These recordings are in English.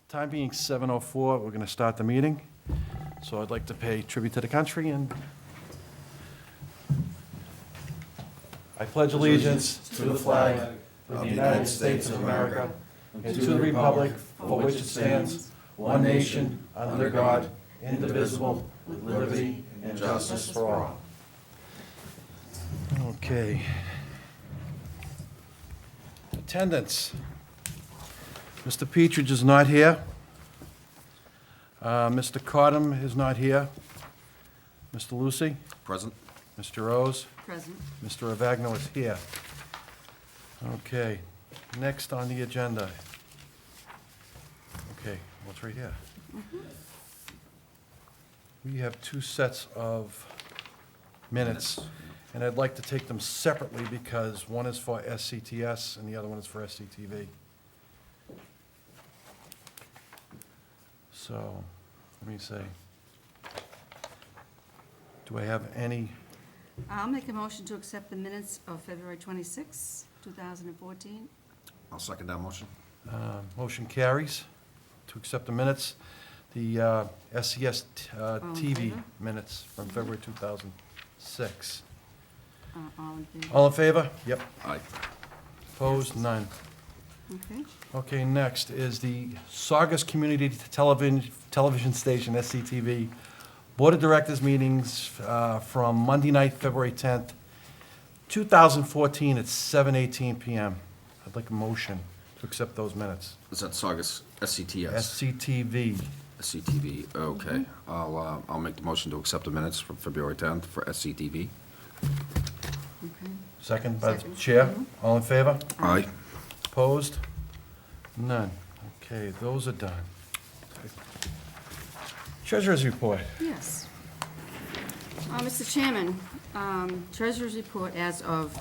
Time being 7:04, we're going to start the meeting. So I'd like to pay tribute to the country, and I pledge allegiance to the flag of the United States of America and to the republic for which it stands, one nation, under God, indivisible, with liberty and justice for all. Okay. Attendance. Mr. Petridge is not here. Mr. Cottam is not here. Mr. Lucy? Present. Mr. Rose? Present. Mr. Ravagno is here. Okay, next on the agenda. Okay, what's right here? We have two sets of minutes, and I'd like to take them separately because one is for SCTS and the other one is for SCTV. So, let me see. Do I have any? I'll make a motion to accept the minutes of February 26, 2014. I'll second that motion. Motion carries to accept the minutes. The SCS in TV favor? minutes from February 2006. All in favor? All in favor? Yep. Aye. Opposed? None. Okay. Okay, next is the Saugus Community Television Station, SCTV, Board of Directors meetings from Monday night, February 10th, 2014 at 7:18 PM. I'd like a motion to accept those minutes. Is that Saugus SCTS? SCTV. SCTV, okay. I'll make the motion to accept the minutes from February 10th for SCTV. Okay. Second by the Second. chair. All in favor? Aye. Opposed? None. Okay, those are done. Treasurer's report. Yes. Mr. Chairman, Treasurer's report as of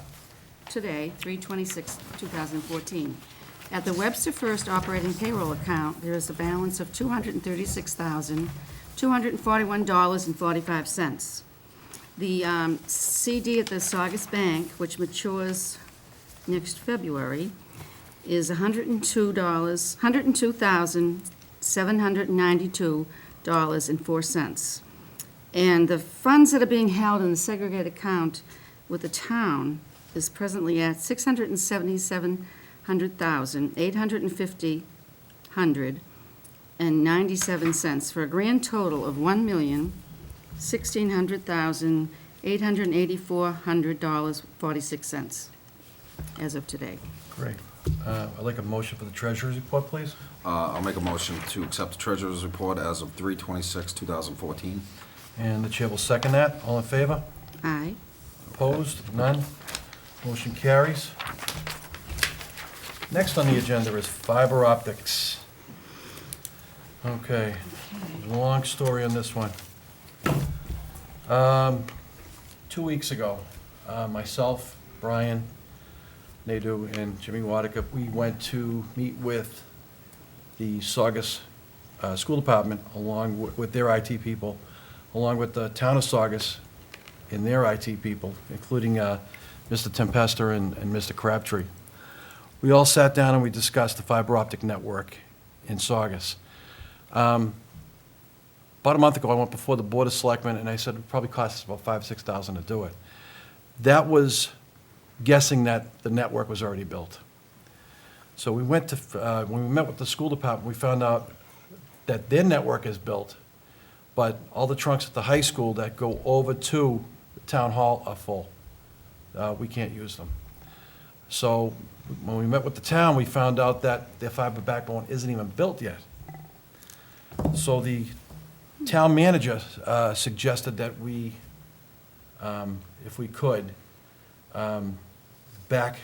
today, 3/26/2014. At the Webster First operating payroll account, there is a balance of $236,241.45. The CD at the Saugus Bank, which matures next February, is $102,792.04. And the funds that are being held in the segregated account with the town is presently at $677,850.97 for a grand total of $1,1600,884.46 as of today. Great. I'd like a motion for the treasurer's report, please. I'll make a motion to accept the treasurer's report as of 3/26/2014. And the chair will second that. All in favor? Aye. Opposed? None? Motion carries. Next on the agenda is fiber optics. Okay, long story on this one. 2 weeks ago, myself, Brian Nadeau, and Jimmy Wadika, we went to meet with the Saugus School Department along with their IT people, along with the town of Saugus and their IT people, including Mr. Tempester and Mr. Crabtree. We all sat down and we discussed the fiber optic network in Saugus. About a month ago, I went before the Board of Selectmen, and I said it would probably cost us about $5,000-6,000 to do it. That was guessing that the network was already built. So we went to, when we met with the school department, we found out that their network is built, but all the trunks at the high school that go over to the town hall are full. We can't use them. So when we met with the town, we found out that their fiber backbone isn't even built yet. So the town manager suggested that we, if we could, back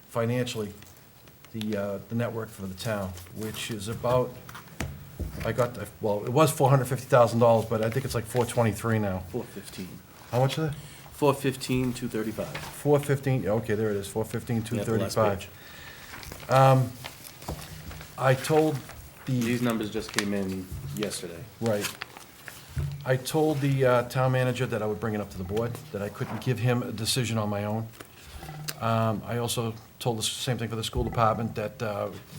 financially the network for the town, which is about, well, it was $450,000, but I think it's like $423 now. 415. How much is it? 415, 235. 415, okay, there it is, 415, Yeah, the last 235. I told These numbers just came in yesterday. Right. I told the town manager that I would bring it up to the board, that I couldn't give him a decision on my own. I also told the same thing for the school department, that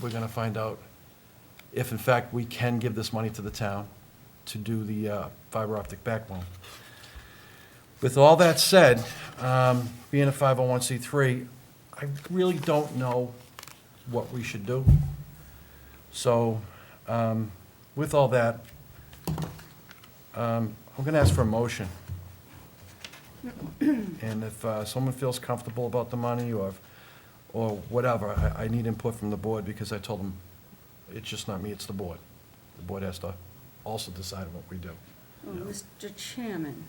we're gonna find out if in fact we can give this money to the town to do the fiber optic backbone. With all that said, being a 501c3, I really don't know what we should do. So, with all that, I'm going to ask for a motion. And if someone feels comfortable about the money or whatever, I need input from the board, because I told them, it's just not me, it's the board. The board has to also decide what we do. Oh, Mr. Chairman,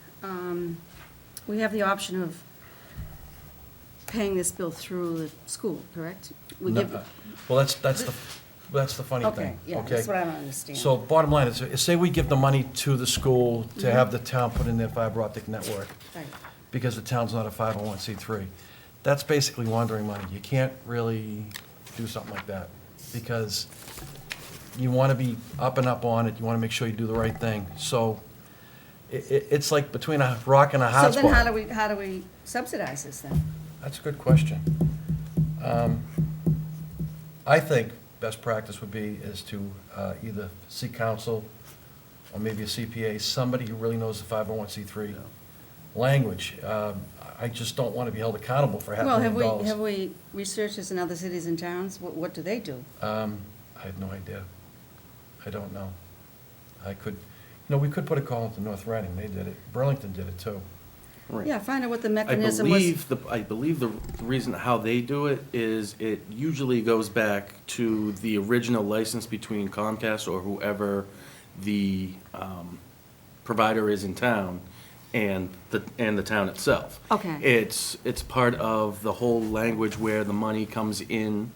we have the option of paying this bill through the school, correct? We No, give- Well, that's the funny Okay, thing, yeah, that's what I don't understand. So bottom line is, say we give the money to the school to have the town put in their fiber optic network, Right. because the town's not a 501c3. That's basically laundering money. You can't really do something like that, because you want to be up and up on it, you want to make sure you do the right thing. So it's like between a rock and a hard So spot. then how do we subsidize this then? That's a good question. I think best practice would be is to either seek counsel, or maybe a CPA, somebody who really knows the 501c3 language. I just don't want to be held accountable for Well, $500,000. have we researched this in other cities and towns? What do they do? I have no idea. I don't know. We could put a call into North Reading, they did it. Burlington did it too. Right. Yeah, find out what the I mechanism was. believe the reason how they do it is it usually goes back to the original license between Comcast or whoever the provider is in town and the town itself. Okay. It's part of the whole language where the money comes in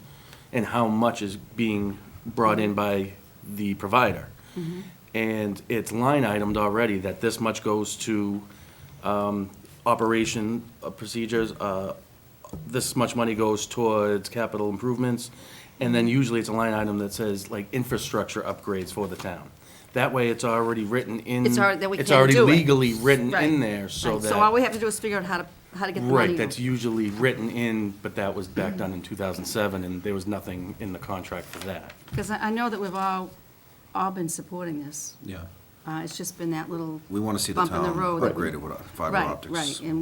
and how much is being brought in by the provider. Mm-hmm. And it's line itemed already that this much goes to operation procedures, this much money goes towards capital improvements, and then usually it's a line item that says like infrastructure upgrades for the town. That way, it's already written in. It's already- that we it's can't already do it. legally written Right, in there, so right. that. So all we have to do is figure out how to get the money. Right, that's usually written in, but that was back done in 2007, and there was nothing in the contract for that. Because I know that we've all been supporting this. Yeah. It's just been that little We want to see the bump in the town road. that we- upgraded with fiber Right, optics. right, and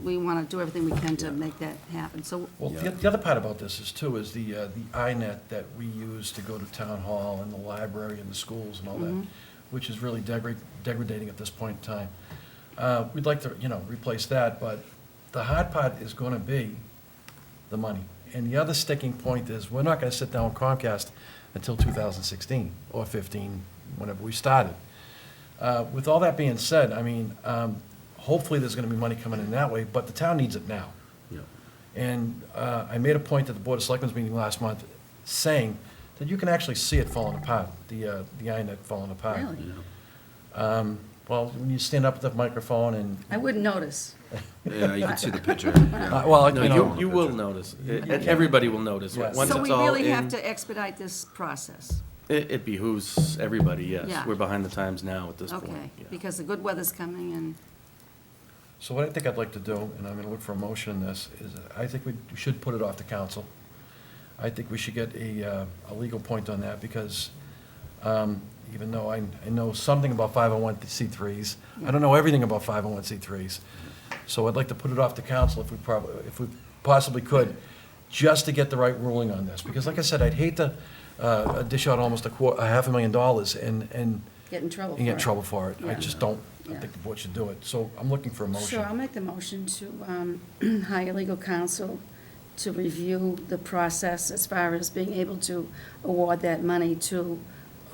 we want to do everything we can to make that happen. So, Well, the other part about this is too, is the iNet that we use to go to town hall and the library and the schools and all that, which is really degrading at this point in time. We'd like to, replace that, but the hard part is gonna be the money. And the other sticking point is, we're not gonna sit down with Comcast until 2016 or 15, whenever we started. With all that being said, hopefully there's gonna be money coming in that way, but the town needs it now. Yeah. And I made a point at the Board of Selectmen's meeting last month, saying that you can actually see it falling apart, the iNet falling apart. really, Well, when you stand up at the microphone and, I wouldn't notice. Yeah, you can see the picture. Yeah. well, No, you will notice, everybody will notice, Yes. once So it's we all really have in, to expedite this process. it behooves everybody, yes. Yeah. We're behind the times now at this point. Okay, yeah. because the good weather's coming and, so what I think I'd like to do, and I'm gonna look for a motion in this, is I think we should put it off to council. I think we should get a legal point on that, because even though I know something about 501c3s, I don't know everything about 501c3s. So I'd like to put it off to council if we possibly could, just to get the right ruling on this. Because like I said, I'd hate to dish out almost $500,000 and get in trouble for get it. in trouble for it. I Yeah. just don't, I Yeah. think the board should do it. So I'm looking for a motion. Sure, I'll make the motion to hire legal counsel to review the process as far as being able to award that money to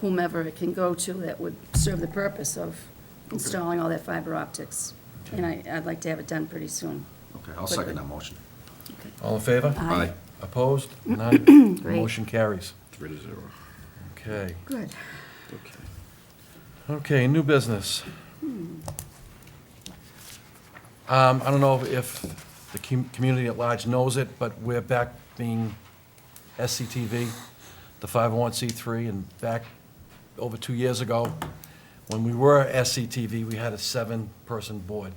whomever it can go to that would serve the purpose of installing all that fiber optics. And I'd like to have it done pretty soon. Okay, I'll second that motion. All in favor? Aye. Opposed? None? Great. Motion carries. 3-0. Okay. Good. Okay, new business. I don't know if the community at large knows it, but we're back being SCTV, the 501c3, and back over 2 years ago, when we were SCTV, we had a 7-person board.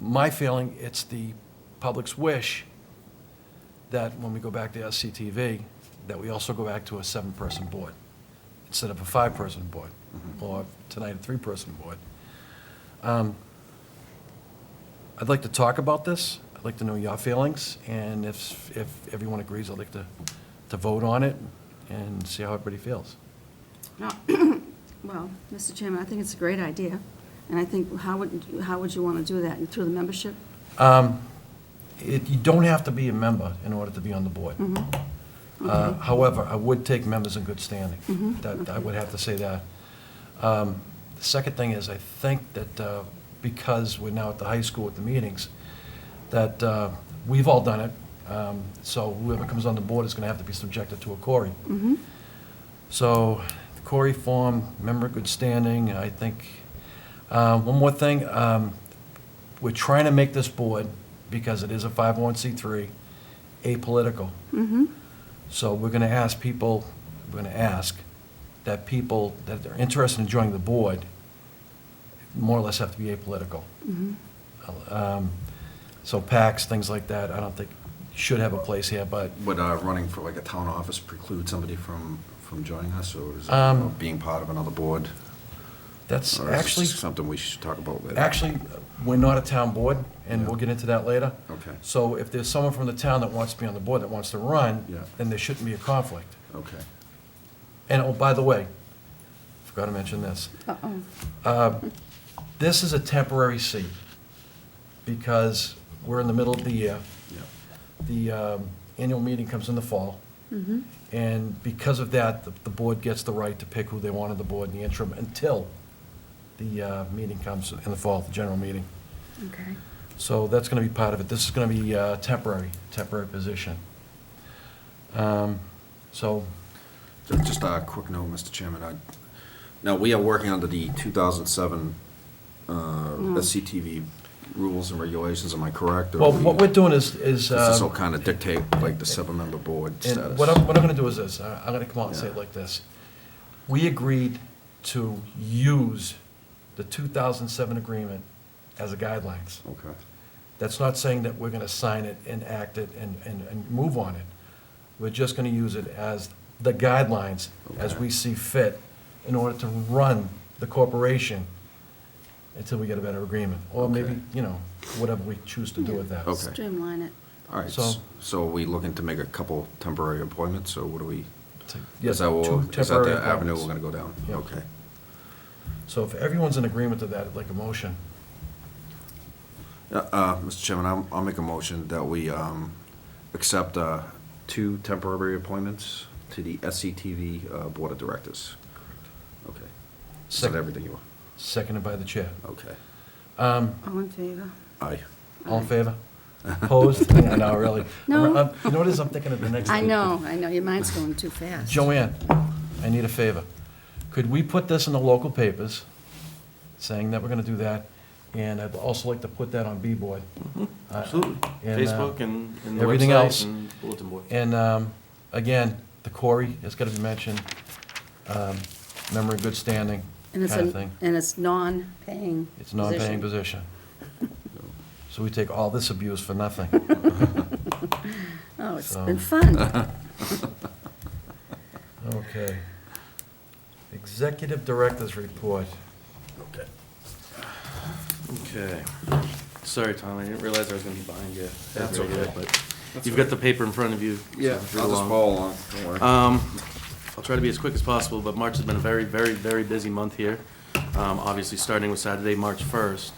My feeling, it's the public's wish that when we go back to SCTV, that we also go back to a 7-person board instead of a 5-person board, or tonight a 3-person board. I'd like to talk about this. I'd like to know your feelings, and if everyone agrees, I'd like to vote on it and see how everybody feels. Well, Mr. Chairman, I think it's a great idea, and I think, how would you want to do that? Through the membership? You don't have to be a member in order to be on the board. However, I would take members in good standing. That, I would have to say that. The second thing is, I think that because we're now at the high school with the meetings, that we've all done it, so whoever comes on the board is going to have to be subjected to a query. So, the query form, member good standing, I think. One more thing, we're trying to make this board, because it is a 501c3, apolitical. So we're going to ask people, that people that are interested in joining the board more or less have to be apolitical. So PACs, things like that, I don't think should have a place here, but Would running for like a town office preclude somebody from joining us, or is it being part of another board? that's Or is actually, this something we should talk about later? actually, we're not a town board, and we'll get into that later. Okay, So if there's someone from the town that wants to be on the board, that wants to run, Yeah. then there shouldn't be a conflict. okay. And, oh, by the way, forgot to mention this. This is a temporary seat, because we're in the middle of the year. Yeah. The annual meeting comes in the fall. And because of that, the board gets the right to pick who they want on the board in the interim until the meeting comes in the fall, the general meeting. Okay. So that's going to be part of it. This is going to be temporary position. So, Just a quick note, Mr. Chairman. Now, we are working under the 2007 SCTV rules and regulations, am I correct? Or well, what we're doing is. Does this will kind of dictate like the 7-member board And status? what I'm going to do is this, I'm going to come out and say it like this. We agreed to use the 2007 agreement as a guidelines. Okay, That's not saying that we're going to sign it and act it and move on it. We're just going to use it as the guidelines as Okay. we see fit in order to run the corporation until we get a better agreement. Or maybe, Okay. whatever we choose to do with that. Okay. Streamline it. all right. So- So are we looking to make a couple temporary appointments, or what are we? Yes, Is that what- two is that temporary the avenue we're appointments. going to go down? Yeah. Okay. So if everyone's in agreement to that, I'd like a motion. Mr. Chairman, I'll make a motion that we accept 2 temporary appointments to the SCTV Board of Directors. Okay. Is that Second. everything you want? Seconded by the chair. Okay. All in favor? Aye. All in favor? Opposed? Yeah, no, really. No. You know what it is, I'm thinking of the next. I know, your mind's going too fast. Joanne, I need a favor. Could we put this in the local papers, saying that we're gonna do that? And I'd also like to put that on B-Board. Absolutely. And, Facebook and the everything website else. and bulletin board. And, again, the Corey has gotta be mentioned, member in good standing, And it's kind of thing. and it's non-paying It's a non-paying position. So we take all this abuse for nothing. Oh, it's So- been fun. Okay. Executive Director's Report. Okay. Okay. Sorry, Tom, I didn't realize I was gonna be behind you. That's Right here, okay. But That's you've all got the paper in front of you. so Yeah, read I'll just along. follow along, don't worry. I'll try to be as quick as possible, but March has been a very, very, very busy month here. Obviously, starting with Saturday, March 1st.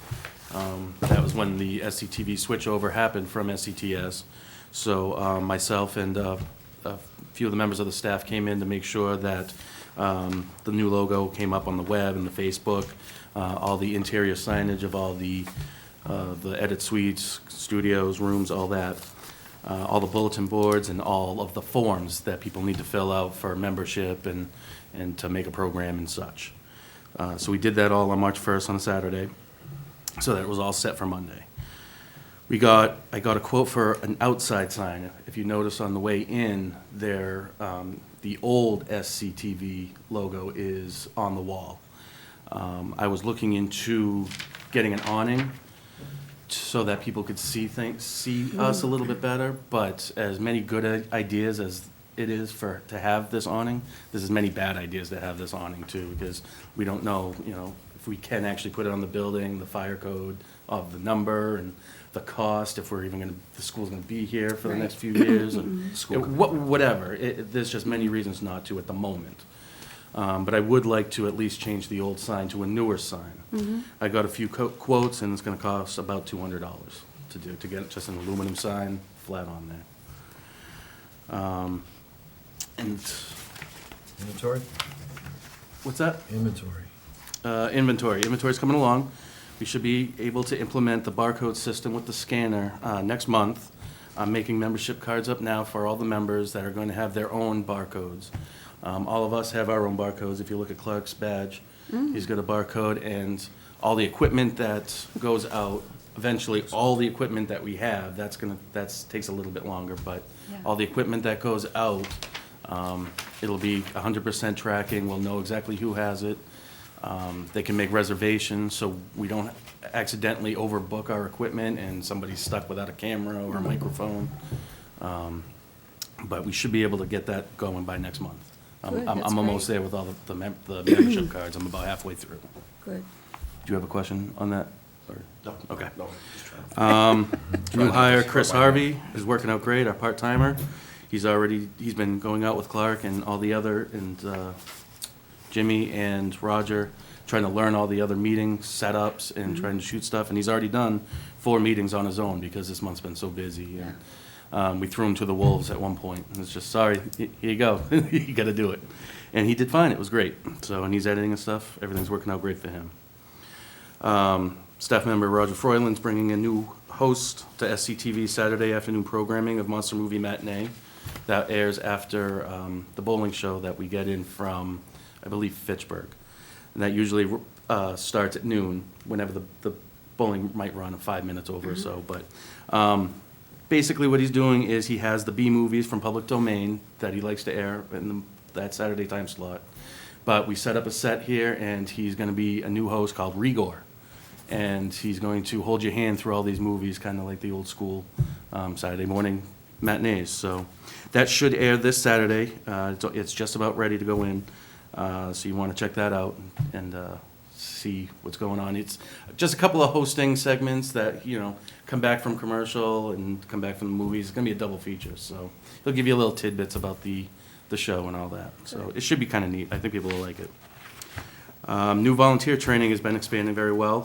That was when the SCTV switchover happened from SCTS. So myself and a few of the members of the staff came in to make sure that the new logo came up on the web and the Facebook, all the interior signage of all the edit suites, studios, rooms, all that. All the bulletin boards and all of the forms that people need to fill out for membership and to make a program and such. So we did that all on March 1st on a Saturday, so that it was all set for Monday. I got a quote for an outside sign. If you notice on the way in, there, the old SCTV logo is on the wall. I was looking into getting an awning so that people could see us a little bit better, but as many good ideas as it is to have this awning. There's as many bad ideas to have this awning too, because we don't know, if we can actually put it on the building, the fire code of the number and the cost, if we're even the school's gonna be here for the Right. next few years, and School. whatever. There's just many reasons not to at the moment. But I would like to at least change the old sign to a newer sign. I got a few quotes, and it's gonna cost about $200 to get just an aluminum sign flat on there. And, Inventory? what's that? Inventory. Inventory's coming along. We should be able to implement the barcode system with the scanner next month. I'm making membership cards up now for all the members that are going to have their own barcodes. All of us have our own barcodes. If you look at Clark's badge, he's got a barcode, and all the equipment that goes out, eventually, all the equipment that we have, takes a little bit longer, but Yeah. all the equipment that goes out, it'll be 100% tracking. We'll know exactly who has it. They can make reservations, so we don't accidentally overbook our equipment and somebody's stuck without a camera or a microphone. But we should be able to get that going by next month. Good, that's I'm almost great. there with all the membership cards. I'm about halfway through. Good. Do you have a question on that? Or- No. Okay. No, just trying to- New hire, Chris Harvey, is working out great, our part-timer. He's been going out with Clark and all the other, and Jimmy and Roger, trying to learn all the other meeting setups and trying to shoot stuff, and he's already done 4 meetings on his own because this month's been so busy. And we threw him to the wolves at one point, and it's just, sorry, here you go, you gotta do it. And he did fine, it was great. So, and he's editing and stuff, everything's working out great for him. Staff member Roger Froyland's bringing a new host to SCTV Saturday afternoon programming of Monster Movie Matinee. That airs after the bowling show that we get in from, I believe, Fitchburg. And that usually starts at noon, whenever the bowling might run 5 minutes over or so. But basically what he's doing is he has the B movies from public domain that he likes to air in that Saturday time slot. But we set up a set here, and he's going to be a new host called Rigor. And he's going to hold your hand through all these movies, kind of like the old school Saturday morning matinees. So that should air this Saturday. It's just about ready to go in. So you want to check that out and see what's going on. It's just a couple of hosting segments that, come back from commercial and come back from the movies. It's going to be a double feature. So he'll give you a little tidbits about the show and all that. So it should be kind of neat. I think people will like it. New volunteer training has been expanding very well.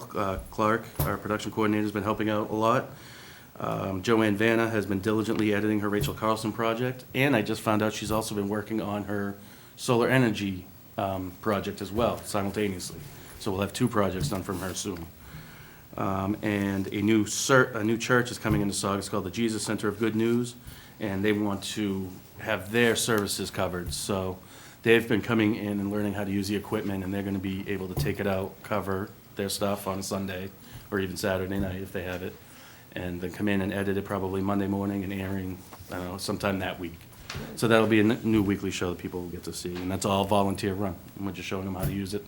Clark, our production coordinator, has been helping out a lot. Joanne Vanna has been diligently editing her Rachel Carlson project, and I just found out she's also been working on her solar energy project as well, simultaneously. So we'll have 2 projects done from her soon. And a new church is coming into Saugus called the Jesus Center of Good News, and they want to have their services covered. So they've been coming in and learning how to use the equipment, and they're going to be able to take it out, cover their stuff on a Sunday or even Saturday night if they have it, and then come in and edit it probably Monday morning and airing, I don't know, sometime that week. So that'll be a new weekly show that people will get to see, and that's all volunteer run. And we're just showing them how to use it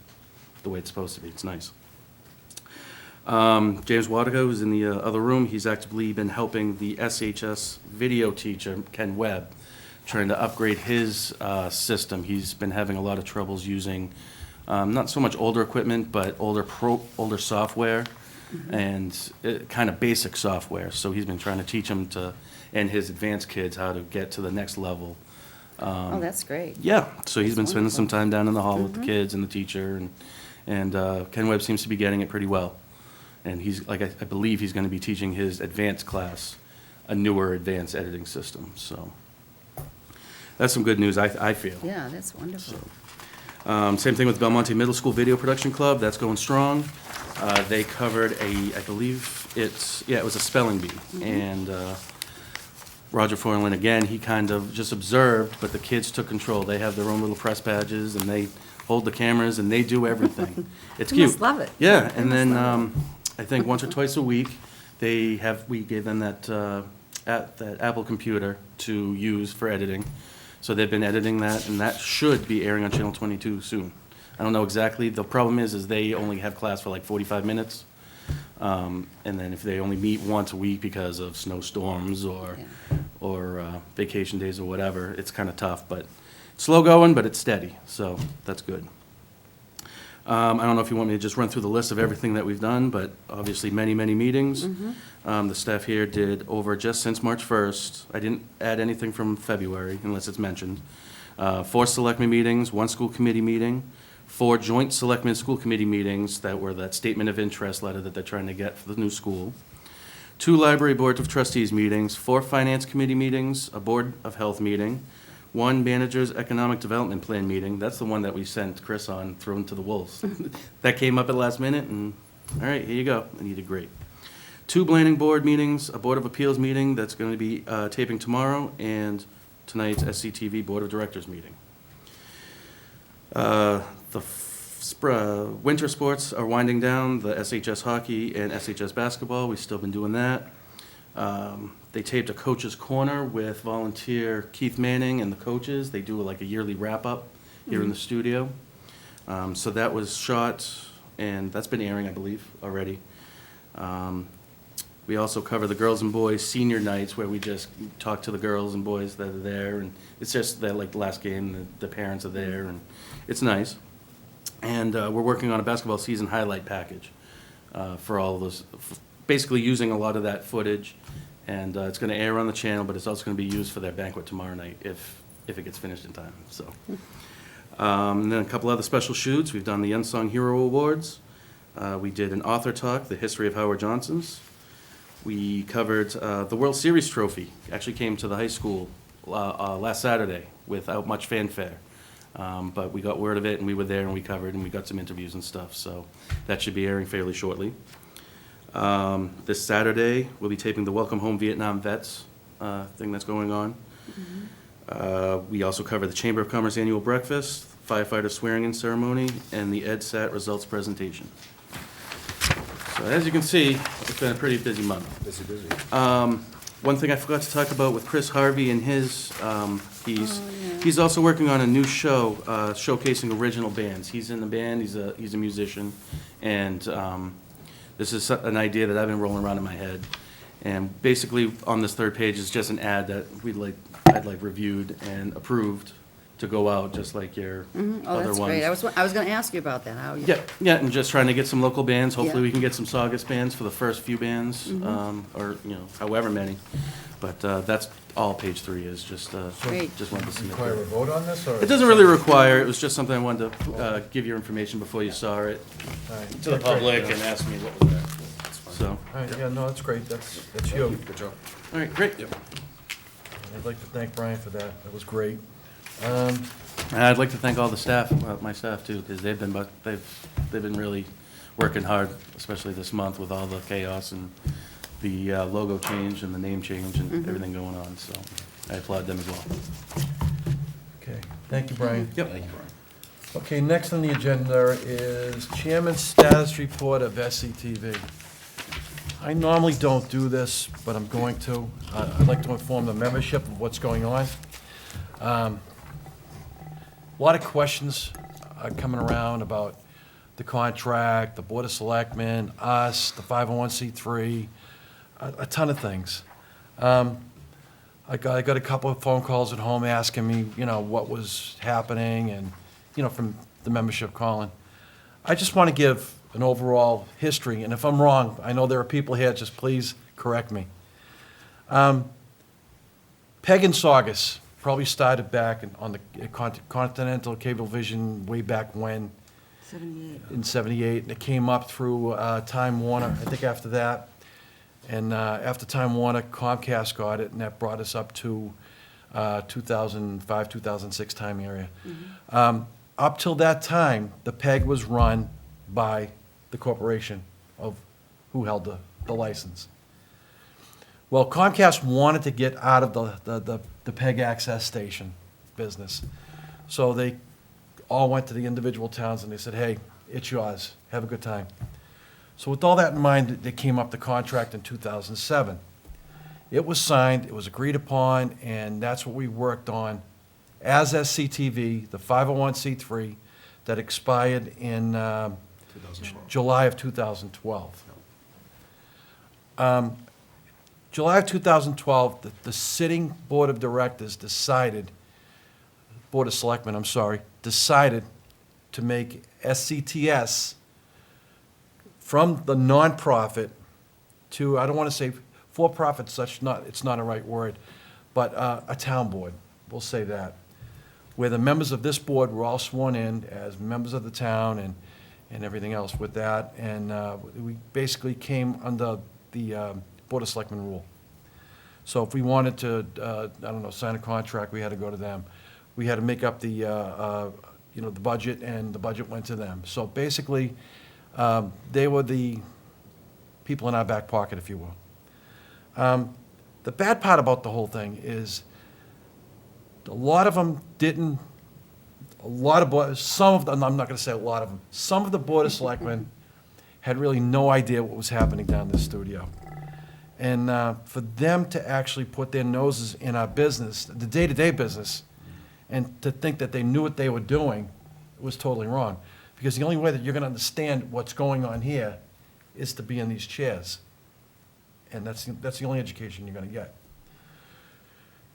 the way it's supposed to be. It's nice. James Wadico is in the other room. He's actively been helping the SHS video teacher, Ken Webb, trying to upgrade his system. He's been having a lot of troubles using not so much older equipment, but older software and kind of basic software. So he's been trying to teach him and his advanced kids how to get to the next level. Oh, that's great. Yeah, so he's been That's spending some wonderful. time down in the hall with the kids and the teacher, and Ken Webb seems to be getting it pretty well. And he's, like, I believe he's going to be teaching his advanced class a newer advanced editing system, so that's some good news, I feel. Yeah, that's wonderful. Same thing with Belmonte Middle School Video Production Club, that's going strong. They covered I believe it was a spelling bee, and Roger Foreland, again, he kind of just observed, but the kids took control. They have their own little press badges, and they hold the cameras, and they do everything. It's They cute. must love it. Yeah, They and must then, love I think once or twice a week, we gave them that Apple computer to use for editing. So they've been editing that, and that should be airing on Channel 22 soon. I don't know exactly. The problem is they only have class for like 45 minutes. And then if they only meet once a week because of snowstorms or or vacation days or whatever, it's kind of tough, but slow going, but it's steady, so that's good. I don't know if you want me to just run through the list of everything that we've done, but obviously many, many meetings. The staff here did over, just since March 1st, I didn't add anything from February unless it's mentioned. 4 selectmen meetings, 1 school committee meeting, 4 joint selectmen school committee meetings that were that statement of interest letter that they're trying to get for the new school. 2 library board of trustees meetings, 4 finance committee meetings, a board of health meeting, 1 manager's economic development plan meeting. That's the one that we sent Chris on, thrown to the wolves. That came up at last minute, and, all right, here you go, and he did great. 2 planning board meetings, a board of appeals meeting that's going to be taping tomorrow, and tonight's SCTV board of directors meeting. Winter sports are winding down, the SHS hockey and SHS basketball. We've still been doing that. They taped a coach's corner with volunteer Keith Manning and the coaches. They do like a yearly wrap-up here in the studio. So that was shot, and that's been airing, I believe, already. We also cover the girls and boys senior nights, where we just talk to the girls and boys that are there, and it's just that, like, the last game, the parents are there, and it's nice. And we're working on a basketball season highlight package for all of those, basically using a lot of that footage. And it's going to air on the channel, but it's also going to be used for their banquet tomorrow night if it gets finished in time. So, and then a couple other special shoots. We've done the Unsung Hero Awards. We did an author talk, the history of Howard Johnson's. We covered the World Series trophy. Actually came to the high school last Saturday without much fanfare. But we got word of it, and we were there, and we covered, and we got some interviews and stuff. So that should be airing fairly shortly. This Saturday, we'll be taping the Welcome Home Vietnam Vets thing that's going on. We also cover the Chamber of Commerce annual breakfast, firefighter swearing-in ceremony, and the EdSat results presentation. So as you can see, it's been a pretty busy month. Busy. One thing I forgot to talk about with Chris Harvey and his piece, he's also working on a new show showcasing original bands. He's in the band, he's a musician, and this is an idea that I've been rolling around in my head. And basically, on this third page is just an ad that I'd like reviewed and approved to go out, just like your Oh, other that's ones. great. I was going to ask you about that, how you... Yeah, and just trying to get some local bands. Hopefully, Yeah. we can get some Saugus bands for the first few bands, or, however many. But that's all page 3 is, just Great. just wanted to submit Require a that. vote on this, or? It doesn't really require, it was just something I wanted to give your information before you saw it All right. to the public and ask me what was there. So, All right, yeah, no, that's great, that's you. Good job. all right, great. I'd like to thank Brian for that, that was great. And I'd like to thank all the staff, my staff too, because they've been really working hard, especially this month with all the chaos and the logo change and the name change and everything going on, so I applaud them as well. Okay, thank you, Brian. Yep. Thank you, Brian. Okay, next on the agenda is Chairman's Status Report of SCTV. I normally don't do this, but I'm going to. I'd like to inform the membership of what's going on. A lot of questions are coming around about the contract, the Board of Selectmen, us, the 501c3, a ton of things. I got a couple of phone calls at home asking me, what was happening, and, from the membership calling. I just want to give an overall history, and if I'm wrong, I know there are people here, just please correct me. Peg and Saugus probably started back on the Continental Cablevision way back when, 78. in '78, and it came up through Time Warner, I think after that. And after Time Warner, Comcast got it, and that brought us up to 2005, 2006 time area. Up till that time, the PEG was run by the corporation of who held the license. Well, Comcast wanted to get out of the PEG access station business. So they all went to the individual towns and they said, hey, it's yours, have a good time. So with all that in mind, they came up the contract in 2007. It was signed, it was agreed upon, and that's what we worked on as SCTV, the 501c3 that expired in 2012. July of 2012. July of 2012, the sitting Board of Directors Board of Selectmen, I'm sorry, decided to make SCTS from the nonprofit to, I don't want to say for-profit, it's not a right word, but a town board, we'll say that, where the members of this board were all sworn in as members of the town and everything else with that, and we basically came under the Board of Selectmen rule. So if we wanted to, I don't know, sign a contract, we had to go to them. We had to make up the budget, and the budget went to them. So basically, they were the people in our back pocket, if you will. The bad part about the whole thing is a lot of them didn't, some of them, I'm not going to say a lot of them, some of the Board of Selectmen had really no idea what was happening down in the studio. And for them to actually put their noses in our business, the day-to-day business, and to think that they knew what they were doing was totally wrong. Because the only way that you're going to understand what's going on here is to be in these chairs. And that's the only education you're going to get.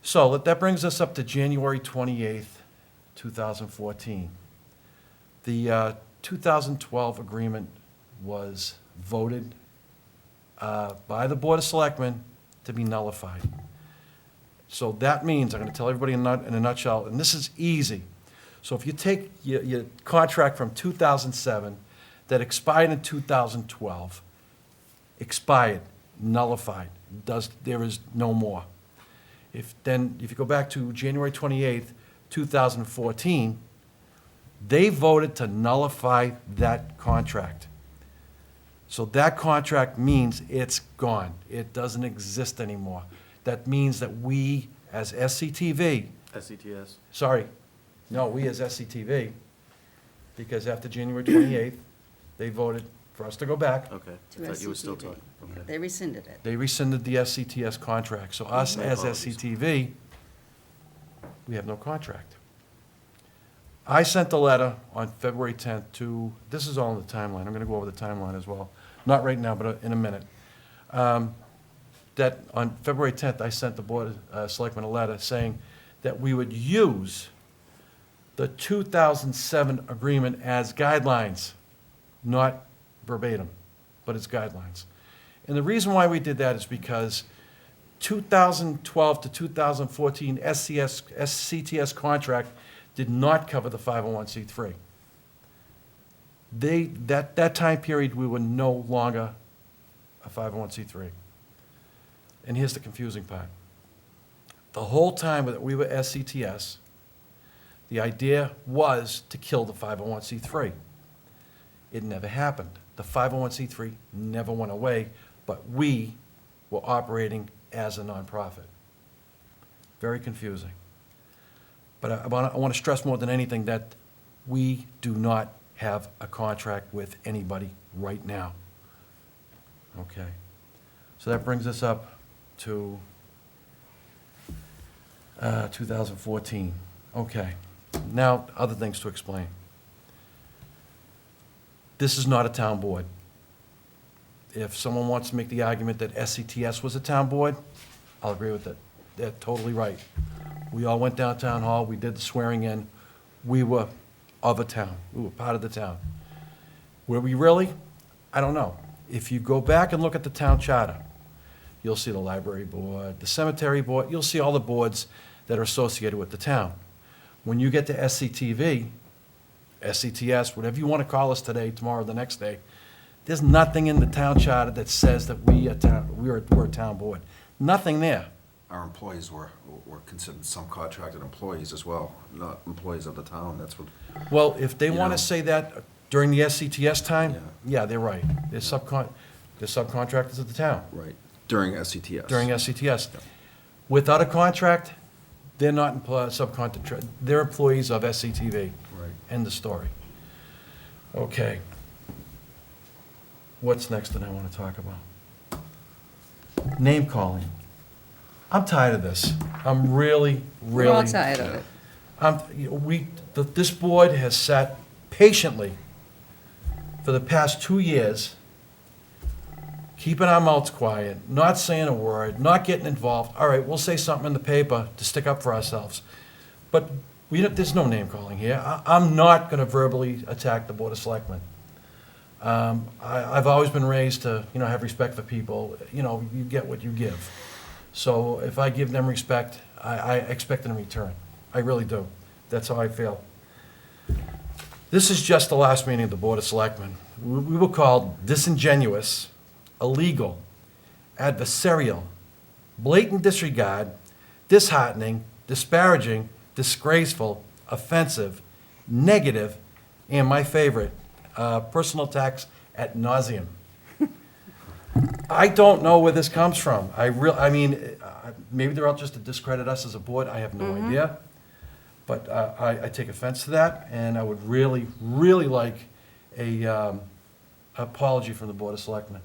So that brings us up to January 28th, 2014. The 2012 agreement was voted by the Board of Selectmen to be nullified. So that means, I'm going to tell everybody in a nutshell, and this is easy. So if you take your contract from 2007 that expired in 2012, expired, nullified, there is no more. If you go back to January 28th, 2014, they voted to nullify that contract. So that contract means it's gone. It doesn't exist anymore. That means that we, as SCTV, SCTS. sorry, no, we as SCTV, because after January 28th, they voted for us to go back. Okay, To I thought you were still SCTV. talking. Okay. They rescinded it. They rescinded the SCTS contract. So us My as apologies. SCTV, we have no contract. I sent a letter on February 10th to, this is all in the timeline, I'm going to go over the timeline as well. Not right now, but in a minute. That on February 10th, I sent the Board of Selectmen a letter saying that we would use the 2007 agreement as guidelines, not verbatim, but as guidelines. And the reason why we did that is because 2012 to 2014 SCTS contract did not cover the 501c3. That time period, we were no longer a 501c3. And here's the confusing part. The whole time that we were SCTS, the idea was to kill the 501c3. It never happened. The 501c3 never went away, but we were operating as a nonprofit. Very confusing. But I want to stress more than anything that we do not have a contract with anybody right now. Okay. So that brings us up to 2014. Okay. Now, other things to explain. This is not a town board. If someone wants to make the argument that SCTS was a town board, I'll agree with it. They're totally right. We all went down town hall, we did the swearing in, we were of a town, we were part of the town. Were we really? I don't know. If you go back and look at the town charter, you'll see the library board, the cemetery board, you'll see all the boards that are associated with the town. When you get to SCTV, SCTS, whatever you want to call us today, tomorrow, the next day, there's nothing in the town charter that says that we're a town board. Nothing there. Our employees were considered some contracted employees as well, not employees of the town, that's what. Well, if they You want know. to say that during the SCTS time, Yeah. yeah, they're right. They're subcontractors of the town Right, during SCTS. during SCTS. Without a contract, they're not subcontract, they're employees of SCTV. Right. End of story. Okay. What's next that I want to talk about? Name calling. I'm tired of this. I'm really, really. We're all tired of it. This board has sat patiently for the past 2 years keeping our mouths quiet, not saying a word, not getting involved. All right, we'll say something in the paper to stick up for ourselves. But there's no name calling here. I'm not going to verbally attack the Board of Selectmen. I've always been raised to, have respect for people. You get what you give. So if I give them respect, I expect it in return. I really do. That's how I feel. This is just the last meeting of the Board of Selectmen. We were called disingenuous, illegal, adversarial, blatant disregard, disheartening, disparaging, disgraceful, offensive, negative, and my favorite, personal attacks ad nauseum. I don't know where this comes from. Maybe they're out just to discredit us as a board. I have no idea. But I take offense to that, and I would really, really like a apology from the Board of Selectmen,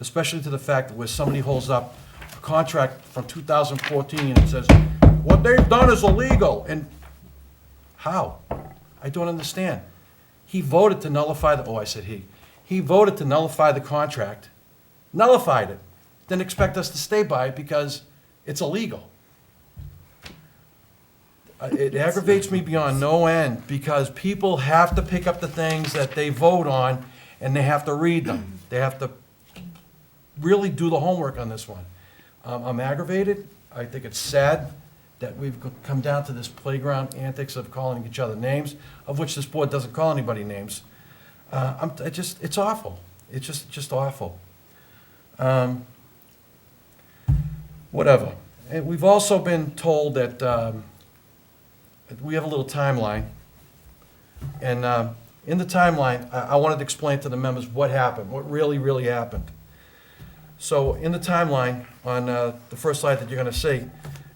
especially to the fact that where somebody holds up a contract from 2014 and says, what they've done is illegal, and how? I don't understand. He voted to nullify he voted to nullify the contract, nullified it, then expect us to stay by it because it's illegal. It aggravates me beyond no end because people have to pick up the things that they vote on and they have to read them. They have to really do the homework on this one. I'm aggravated. I think it's sad that we've come down to this playground antics of calling each other names, of which this board doesn't call anybody names. It's awful. It's just awful. Whatever. And we've also been told that we have a little timeline. And in the timeline, I wanted to explain to the members what happened, what really, really happened. So in the timeline, on the first slide that you're going to see,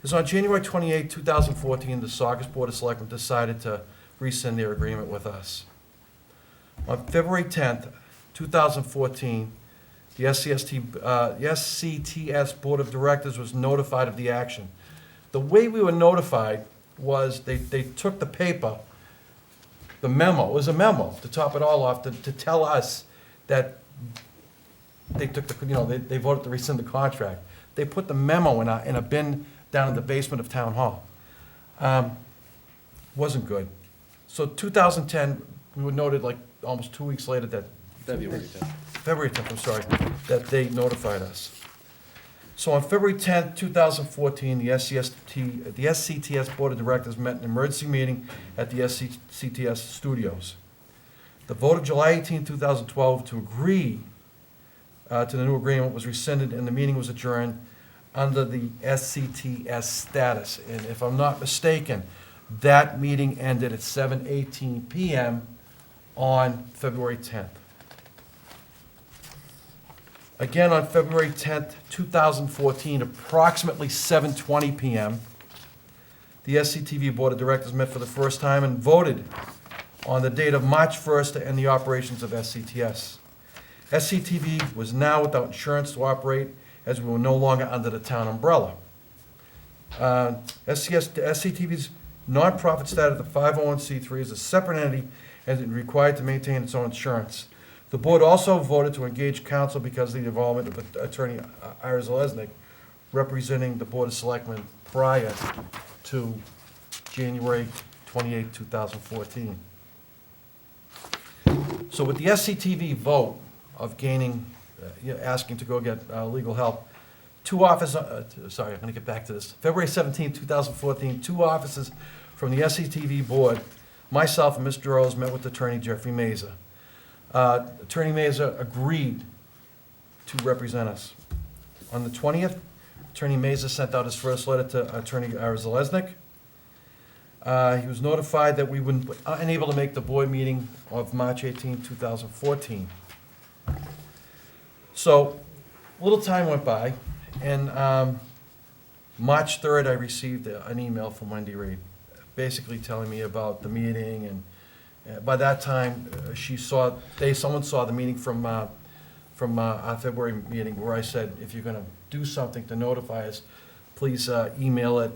is on January 28, 2014, the Saugus Board of Selectmen decided to rescind their agreement with us. On February 10th, 2014, the SCTS Board of Directors was notified of the action. The way we were notified was they took the paper, the memo, it was a memo, to top it all off, to tell us that they took they voted to rescind the contract. They put the memo in a bin down in the basement of Town Hall. Wasn't good. So 2010, we were noted like almost 2 weeks later that February 10th. February 10th, I'm sorry, that they notified us. So on February 10th, 2014, the SCTS Board of Directors met in an emergency meeting at the SCTS studios. The vote of July 18, 2012 to agree to the new agreement was rescinded and the meeting was adjourned under the SCTS status. And if I'm not mistaken, that meeting ended at 7:18 PM on February 10th. Again, on February 10th, 2014, approximately 7:20 PM, the SCTV Board of Directors met for the first time and voted on the date of March 1st to end the operations of SCTS. SCTV was now without insurance to operate as we were no longer under the town umbrella. SCTV's nonprofit status of 501c3 is a separate entity and is required to maintain its own insurance. The board also voted to engage counsel because of the involvement of Attorney Ira Zalesnik representing the Board of Selectmen prior to January 28, 2014. So with the SCTV vote of gaining, asking to go get legal help, I'm going to get back to this. February 17, 2014, two officers from the SCTV board, myself and Mr. Rose, met with Attorney Jeffrey Mazur. Attorney Mazur agreed to represent us. On the 20th, Attorney Mazur sent out his first letter to Attorney Ira Zalesnik. He was notified that we were unable to make the board meeting of March 18, 2014. So, a little time went by, and March 3rd, I received an email from Wendy Reed, basically telling me about the meeting, and by that time, someone saw the meeting from our February meeting where I said, if you're gonna do something to notify us, please email it,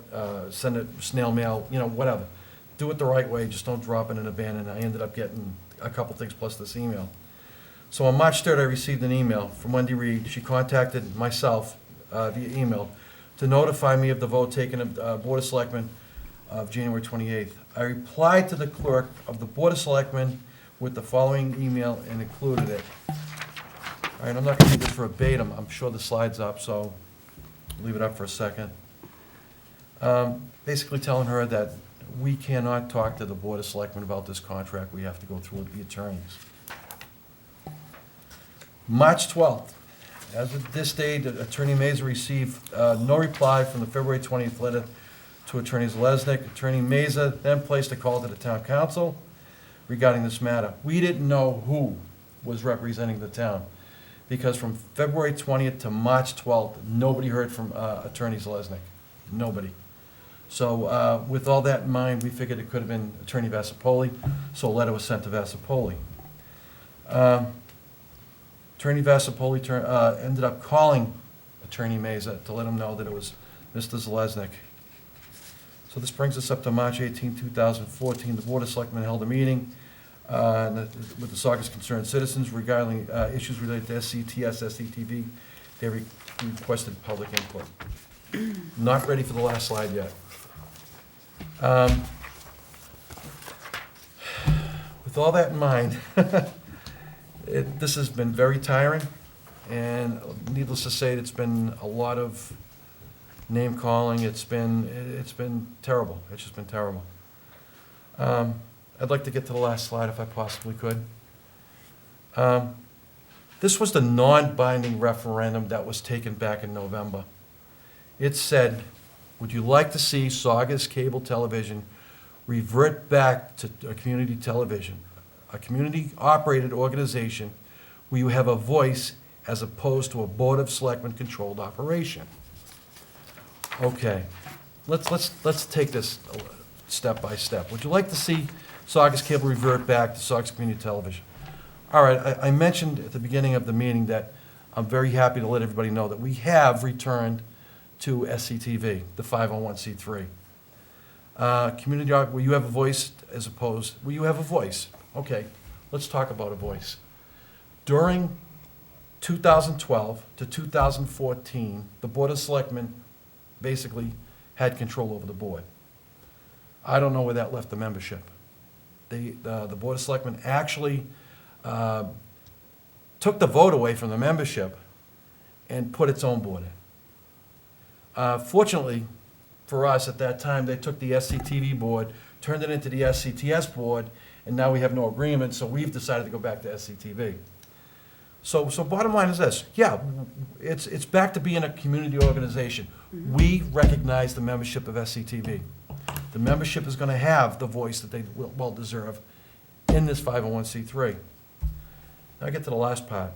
send it snail mail, whatever. Do it the right way, just don't drop it in a bin, and I ended up getting a couple things plus this email. So on March 3rd, I received an email from Wendy Reed. She contacted myself via email to notify me of the vote taken of Board of Selectmen of January 28th. I replied to the clerk of the Board of Selectmen with the following email and included it. All right, I'm not going to read this verbatim. I'm sure the slide's up, so leave it up for a second. Basically telling her that we cannot talk to the Board of Selectmen about this contract. We have to go through with the attorneys. March 12th, as of this date, Attorney Mazer received no reply from the February 20th letter to Attorney Zalesnik. Attorney Mazer then placed a call to the town council regarding this matter. We didn't know who was representing the town, because from February 20th to March 12th, nobody heard from Attorney Zalesnik. Nobody. So with all that in mind, we figured it could have been Attorney Vasapoli, so a letter was sent to Vasapoli. Attorney Vasapoli ended up calling Attorney Mazer to let him know that it was Mr. Zalesnik. So this brings us up to March 18, 2014. The Board of Selectmen held a meeting with the Saugus concerned citizens regarding issues related to SCTS, SCTV. They requested public input. Not ready for the last slide yet. With all that in mind, this has been very tiring, and needless to say, it's been a lot of name calling. It's been terrible. It's just been terrible. I'd like to get to the last slide if I possibly could. This was the non-binding referendum that was taken back in November. It said, would you like to see Saugus Cable Television revert back to a community television, a community-operated organization where you have a voice as opposed to a Board of Selectmen-controlled operation? Okay, let's take this step by step. Would you like to see Saugus Cable revert back to Saugus Community Television? All right, I mentioned at the beginning of the meeting that I'm very happy to let everybody know that we have returned to SCTV, the 501c3. Community, where you have a voice as opposed, where you have a voice. Okay, let's talk about a voice. During 2012 to 2014, the Board of Selectmen basically had control over the board. I don't know where that left the membership. The Board of Selectmen actually took the vote away from the membership and put its own board in. Fortunately for us, at that time, they took the SCTV board, turned it into the SCTS board, and now we have no agreement, so we've decided to go back to SCTV. So bottom line is this, yeah, it's back to being a community organization. We recognize the membership of SCTV. The membership is going to have the voice that they well deserve in this 501c3. Now I get to the last part.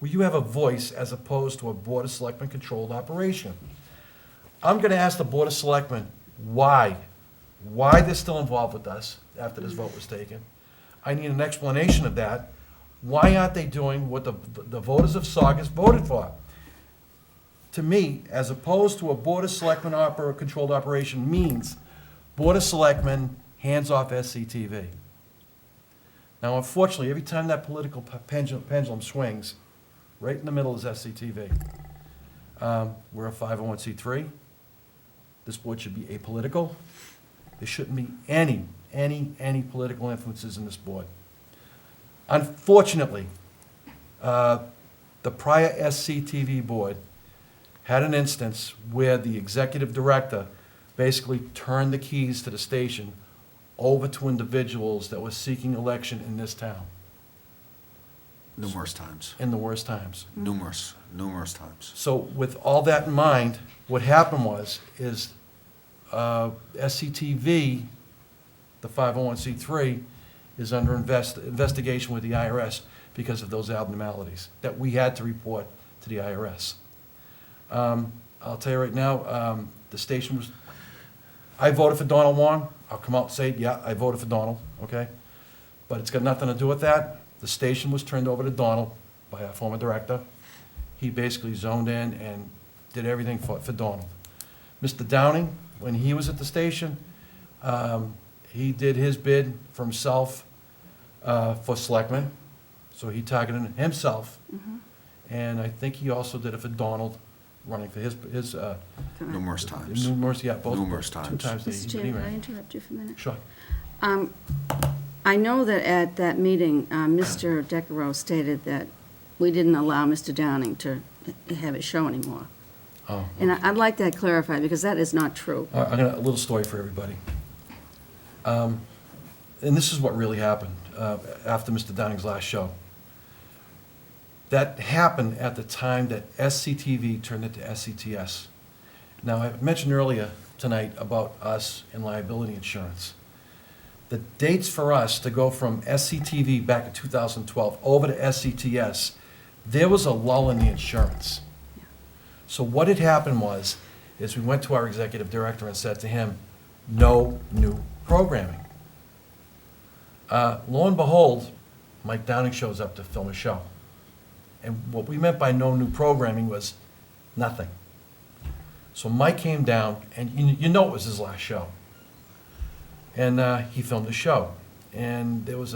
Will you have a voice as opposed to a Board of Selectmen controlled operation? I'm going to ask the Board of Selectmen why they're still involved with us after this vote was taken. I need an explanation of that. Why aren't they doing what the voters of Saugus voted for? To me, as opposed to a Board of Selectmen controlled operation means Board of Selectmen hands off SCTV. Now, unfortunately, every time that political pendulum swings, right in the middle is SCTV. We're a 501c3. This board should be apolitical. There shouldn't be any political influences in this board. Unfortunately, the prior SCTV board had an instance where the executive director basically turned the keys to the station over to individuals that were seeking election in this town Numerous times. in the worst times. Numerous times. So with all that in mind, what happened is SCTV, the 501c3, is under investigation with the IRS because of those abnormalities that we had to report to the IRS. I'll tell you right now, the station was, I voted for Donald Wong. I'll come out and say, yeah, I voted for Donald, okay? But it's got nothing to do with that. The station was turned over to Donald by our former director. He basically zoned in and did everything for Donald. Mr. Downing, when he was at the station, he did his bid for himself for selectmen. So he targeted himself, and I think he also did it for Donald, running for his Correct. Numerous times. numerous, yeah, both. Numerous Two times. times. Mr. Chair, can I interrupt you for a minute? Sure. I know that at that meeting, Mr. Decaro stated that we didn't allow Mr. Downing to have his show anymore. Oh. And I'd like that clarified, because that is not true. All right, I got a little story for everybody. And this is what really happened after Mr. Downing's last show. That happened at the time that SCTV turned into SCTS. Now, I mentioned earlier tonight about us and liability insurance. The dates for us to go from SCTV back in 2012 over to SCTS, there was a lull in the insurance. So what had happened is we went to our executive director and said to him, no new programming. Lo and behold, Mike Downing shows up to film a show. And what we meant by no new programming was nothing. So Mike came down, and you know it was his last show. And he filmed the show. And there was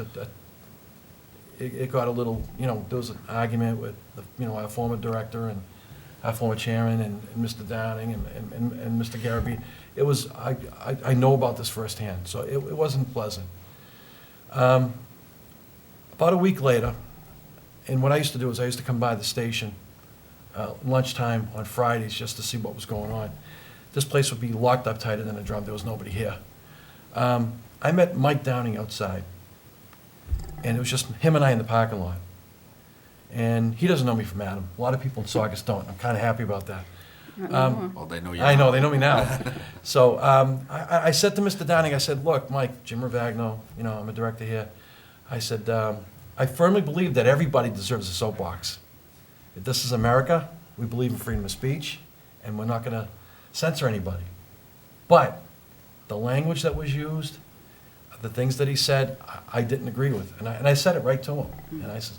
it got a little, there was an argument with, our former director and our former chairman and Mr. Downing and Mr. Garabee. It was, I know about this firsthand, so it wasn't pleasant. About a week later, and what I used to do is I used to come by the station lunchtime on Fridays just to see what was going on. This place would be locked up tighter than a drum. There was nobody here. I met Mike Downing outside, and it was just him and I in the parking lot. And he doesn't know me from Adam. A lot of people in Saugus don't. I'm kind of happy about that. Not anymore. Well, they know you. I know, they know me now. So I said to Mr. Downing, I said, look, Mike, Jim Ravagno, I'm a director here. I said, I firmly believe that everybody deserves a soapbox. If this is America, we believe in freedom of speech, and we're not going to censor anybody. But the language that was used, the things that he said, I didn't agree with. And I said it right to him. And I said,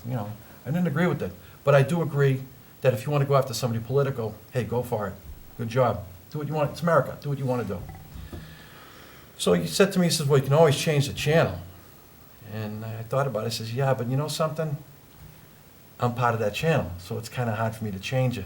I didn't agree with it. But I do agree that if you want to go after somebody political, hey, go for it. Good job. Do what you want. It's America. Do what you want to do. So he said to me, he says, well, you can always change the channel. And I thought about it. I says, yeah, but you know something? I'm part of that channel, so it's kind of hard for me to change it.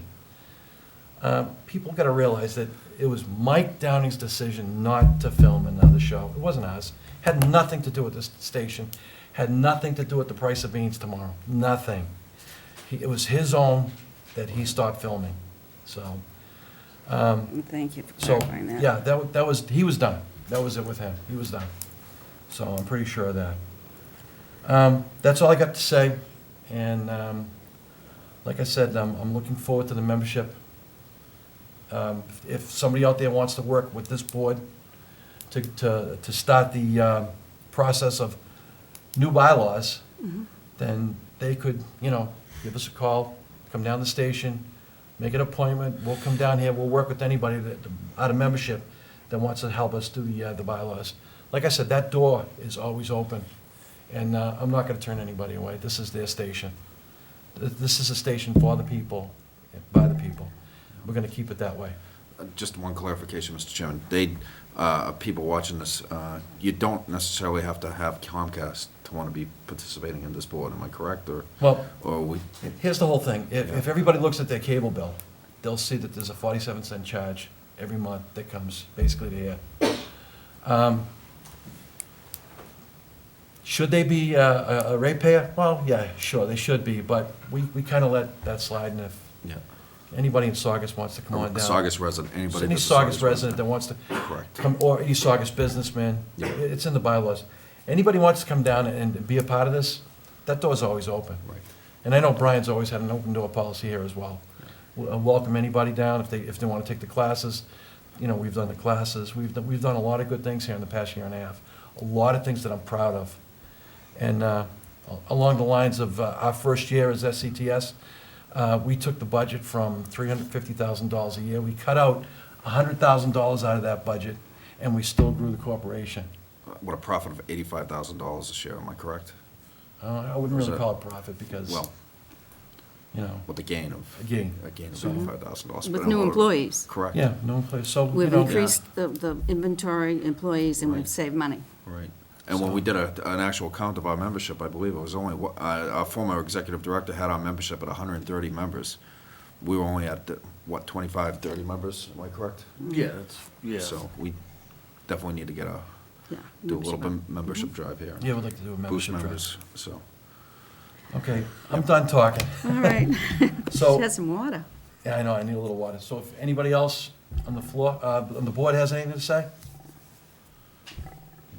People got to realize that it was Mike Downing's decision not to film another show. It wasn't ours. Had nothing to do with this station. Had nothing to do with the price of beans tomorrow. Nothing. It was his own that he stopped filming. So, Thank you for so clarifying that. yeah, that was, he was done. That was it with him. He was done. So I'm pretty sure of that. That's all I got to say. And like I said, I'm looking forward to the membership. If somebody out there wants to work with this board to start the process of new bylaws, then they could, give us a call, come down to the station, make an appointment. We'll come down here. We'll work with anybody out of membership that wants to help us do the bylaws. Like I said, that door is always open, and I'm not going to turn anybody away. This is their station. This is a station for the people, by the people. We're going to keep it that way. Just one clarification, Mr. Chairman. People watching this, you don't necessarily have to have Comcast to want to be participating in this board, am I correct? Well, Or here's the whole thing. If everybody looks at their cable bill, they'll see that there's a 47-cent charge every month that comes basically to here. Should they be a ratepayer? Well, yeah, sure, they should be, but we kind of let that slide, and if yeah. anybody in Saugus wants to come on A down. Saugus resident, anybody Any that's a Saugus resident that wants to Correct. come, or any Saugus businessman, Yeah. it's in the bylaws. Anybody wants to come down and be a part of this, that door's always open. Right. And I know Brian's always had an open door policy here as well. We'll welcome anybody down if they want to take the classes. We've done the classes. We've done a lot of good things here in the past year and a half. A lot of things that I'm proud of. And along the lines of our first year as SCTS, we took the budget from $350,000 a year. We cut out $100,000 out of that budget, and we still grew the corporation. What a profit of $85,000 a share, am I correct? I wouldn't Was really it- call it profit because, Well, with the gain of. a gain. A gain of So- $85,000. With new employees. Correct. Yeah, no place, so, We've know, increased the inventory employees, and we've Right. saved money. Right. And when So- we did an actual count of our membership, I believe it was only, our former executive director had our membership at 130 members. We were only at, what, 25, 30 members, am I correct? Yeah, that's, yeah. So we definitely need to get Yeah. do a little membership bit membership drive here. Yeah, we'd like to do a Boost membership drive. members, so. Okay, I'm done talking. All right. So- She has some water. Yeah, I know, I need a little water. So if anybody else on the floor, on the board has anything to say?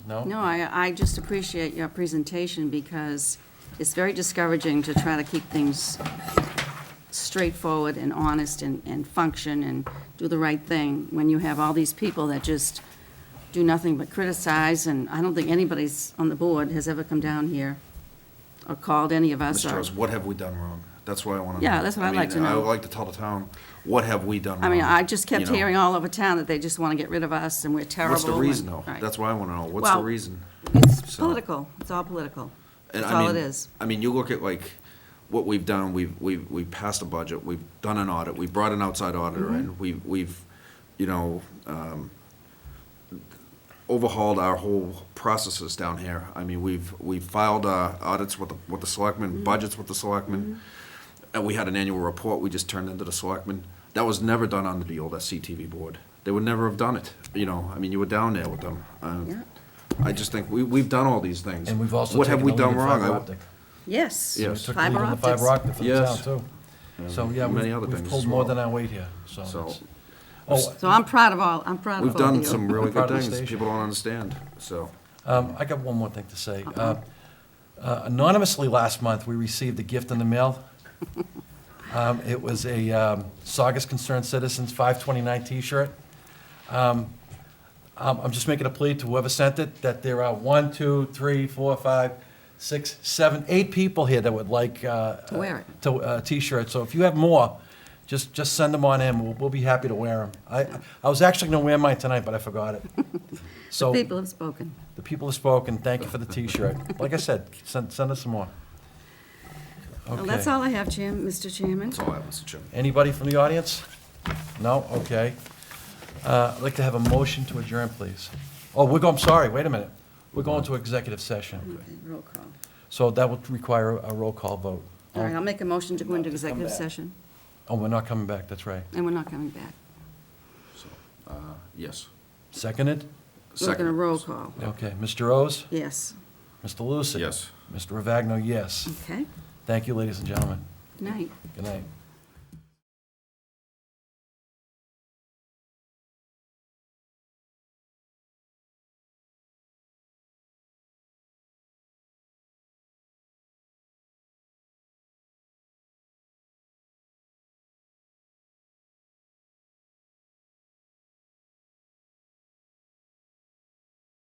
No? No, I just appreciate your presentation because it's very discouraging to try to keep things straightforward and honest and function and do the right thing when you have all these people that just do nothing but criticize, and I don't think anybody's on the board has ever come down here or called any of us. Mr. or- Rose, what have we done wrong? That's what I want to know. Yeah, that's what I'd like to know. I would like to tell the town, what have we done wrong? I mean, I just kept You know? hearing all over town that they just want to get rid of us and we're terrible. What's the reason, and- though? right. That's what I want to know. What's the Well, reason? It's So- political. It's all political. And That's I all it mean- is. I mean, you look at like what we've done, we've passed a budget, we've done an audit, we brought an outside auditor Mm-hmm. in, we've, you know, overhauled our whole processes down here. I mean, we've filed audits with the selectmen, Mm-hmm. budgets with the selectmen, and we had an annual report we just turned into the selectmen. That was never done under the old SCTV board. They would never have done it, you know, I mean, you were down there with them. Yeah. I just think we've done all these things. And we've also What have taken we the lead done in wrong? fiber I- optic. Yes. Yes. We took the lead Fiber in the fiber optics. optic for the Yes. town, too. So, yeah, many other we've things pulled as more well. than our weight here, so. So, it's- Oh, So I'm proud of all of we've you. done some really Proud good of the things, station. people don't understand, so. I got one more thing to say. Anonymously last month, we received a gift in the mail. It was a Saugus Concerned Citizens 529 T-shirt. I'm just making a plea to whoever sent it, that there are 1, 2, 3, 4, 5, 6, 7, 8 people here that would like. To wear it. To, T-shirt, so if you have more, just send them on in, we'll be happy to wear them. I was actually gonna wear mine tonight, but I forgot it. So, People have spoken. the people have spoken, thank you for the T-shirt. Like I said, send us some more. Well, that's Okay. all I have, Mr. Chairman. That's all I have, Mr. Chairman. Anybody from the audience? No? Okay. I'd like to have a motion to adjourn, please. Oh, I'm sorry, wait a minute. We're going to executive session, Okay, roll call. so that would require a roll call vote. All right, I'll make a motion to go into Come executive back. session, Oh, we're not coming back, that's right. and we're not coming back. So, yes. Seconded? We're going to Second. roll call. Okay, Mr. Rose? Yes. Mr. Lucy? Yes. Mr. Ravagno, yes. Okay. Thank you, ladies and gentlemen. Good night. Good night.